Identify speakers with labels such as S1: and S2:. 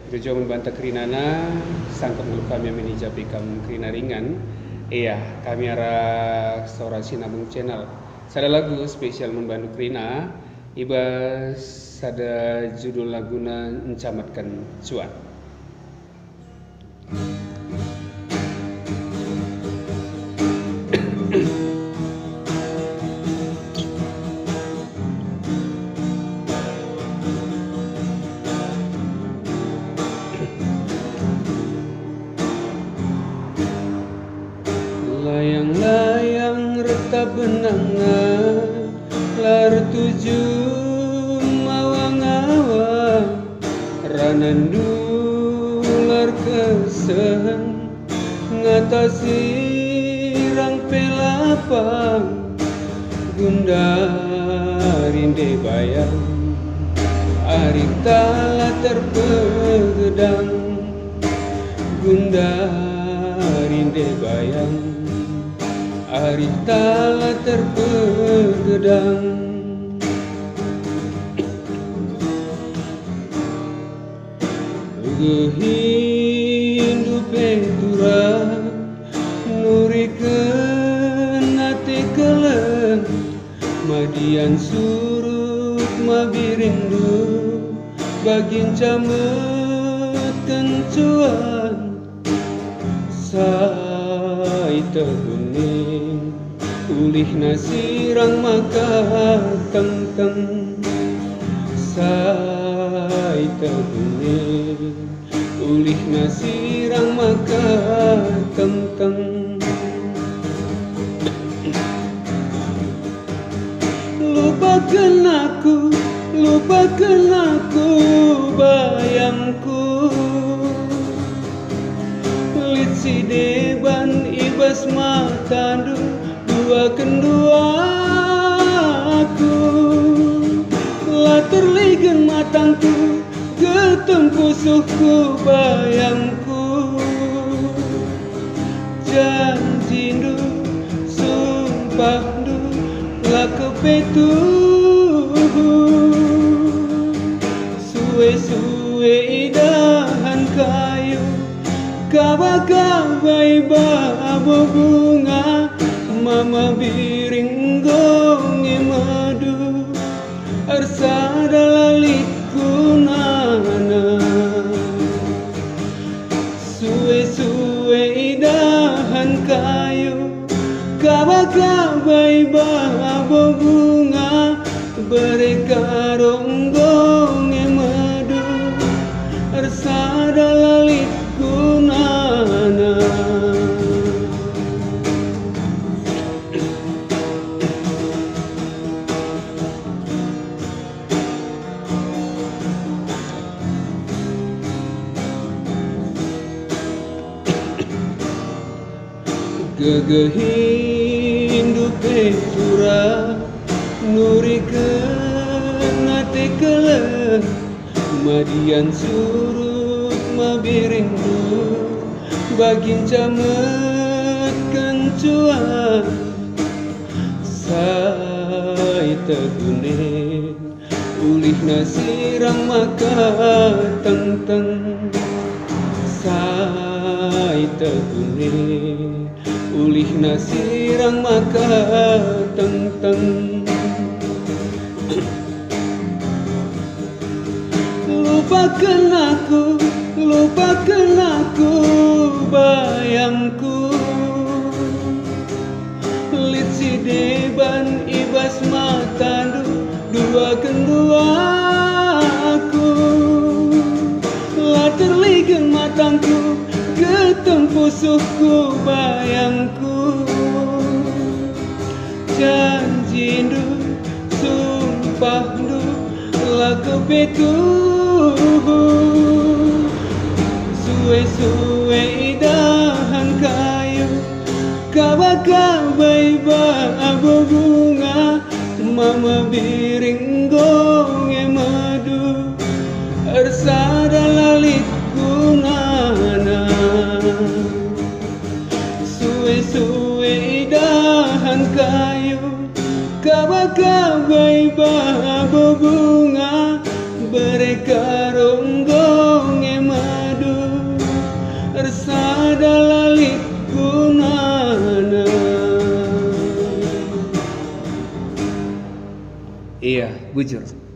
S1: Gereja membantah kerinana sangkap ngelu kami menijab ikam kerina ringan. Iya, kami arah restaurasi nabung channel. Sada lagu spesial membantu kerina. Iba sada judul laguna encamatkan cuan. Layang-layang retap benanga lar tuju mawang-awang ranandu lar kesen ngatasi rang pelapang gundarinde bayang aritala terpegedang gundarinde bayang aritala terpegedang. Gehindu pentura nurikeun ati keleng madian surut mabirindu bagin camet kencuan saita kuning ulih nasirang maka teng-teng saita kuning ulih nasirang maka teng-teng. Lupakan aku bayangku lit si deban ibas matandu dua kendua aku lah terligen matangku ketempusuhku bayangku janjindu sumpahdu lah kepetuh suwe-suwe idahan kayu kabai babo bunga mama biring gonge madu arsada laliku nana suwe-suwe idahan kayu kabai babo bunga bereka ronggong madu arsada laliku nana. Gegehindu pentura nurikeun ati keleng madian surut mabirindu bagin camet kencuan saita kuning ulih nasirang maka teng-teng saita kuning ulih nasirang maka teng-teng. Lupakan aku bayangku lit si deban ibas matandu dua kendua aku lah terligen matangku ketempusuhku bayangku janjindu sumpahdu lah kepetuh suwe-suwe idahan kayu kabai babo bunga mama biring gonge madu arsada laliku nana suwe-suwe idahan kayu kabai babo bunga bereka ronggong dalalik kunana. Iya, bujur.